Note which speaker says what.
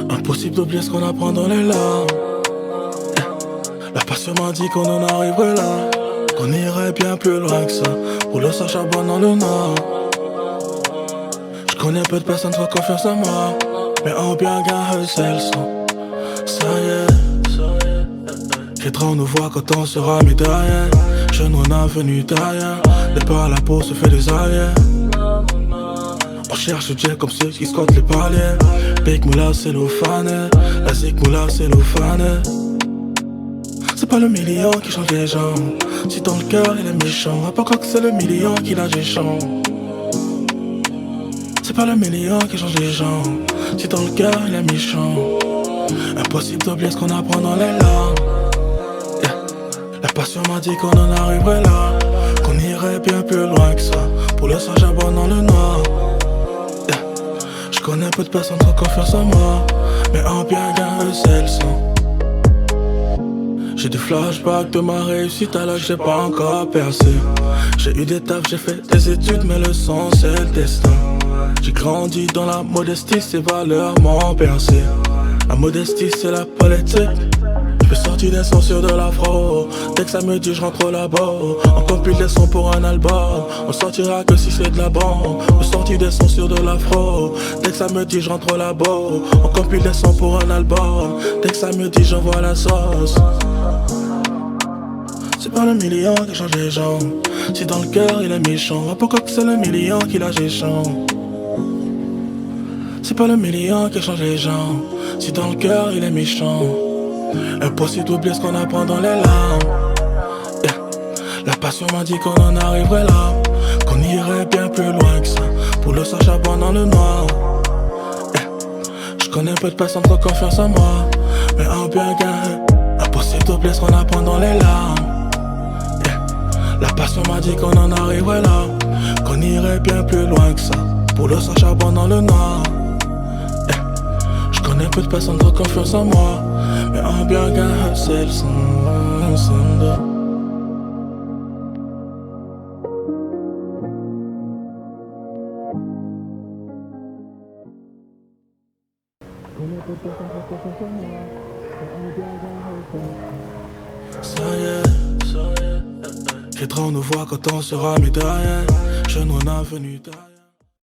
Speaker 1: Impossible d'oublier ce qu'on apprend dans les larmes. La passion m'a dit qu'on en arriverait là, qu'on irait bien plus loin que ça. Roule sa charbonne dans le nord. Je connais peu de personnes qui ont confiance en moi, mais en bien gars c'est le son. Ça y est, viendra on nous voit quand on sera médaillé. Jeune on a venu d'ailleurs, départ à la peau se fait des arrières. On cherche le jet comme ceux qui squattent les paliers. Big Moula c'est l'ofané, la Zik Moula c'est l'ofané. C'est pas le million qui change les gens, si dans le cœur il est méchant. À pas croire que c'est le million qui l'a géchant. C'est pas le million qui change les gens, si dans le cœur il est méchant. Impossible d'oublier ce qu'on apprend dans les larmes. La passion m'a dit qu'on en arriverait là, qu'on irait bien plus loin que ça. Pour le sang j'abonne dans le noir. Je connais peu de personnes qui ont confiance en moi, mais en bien gain c'est le son. J'ai des flashbacks de ma réussite alors que j'ai pas encore percé. J'ai eu des tafs, j'ai fait des études, mais le son c'est le destin. J'ai grandi dans la modestie, ces valeurs m'ont percé. La modestie c'est la politique. Je fais sortir des sons sur de l'afro. Dès que ça me dit je rentre là-bas. On compile des sons pour un album. On sortira que si c'est de la bombe. Je sortir des sons sur de l'afro. Dès que ça me dit je rentre là-bas. On compile des sons pour un album. Dès que ça me dit j'envoie la sauce. C'est pas le million qui change les gens, si dans le cœur il est méchant. Pourquoi que c'est le million qui l'a géchant. C'est pas le million qui change les gens, si dans le cœur il est méchant. Impossible d'oublier ce qu'on apprend dans les larmes. La passion m'a dit qu'on en arriverait là, qu'on irait bien plus loin que ça. Pour le sang charbonne dans le noir. Je connais peu de personnes qui ont confiance en moi, mais en bien gain. Impossible d'oublier ce qu'on apprend dans les larmes. La passion m'a dit qu'on en arriverait là, qu'on irait bien plus loin que ça. Pour le sang charbonne dans le noir. Je connais peu de personnes qui ont confiance en moi, mais en bien gain c'est le son. Ça y est, viendra on nous voit quand on sera médaillé. Jeune on a venu d'ailleurs.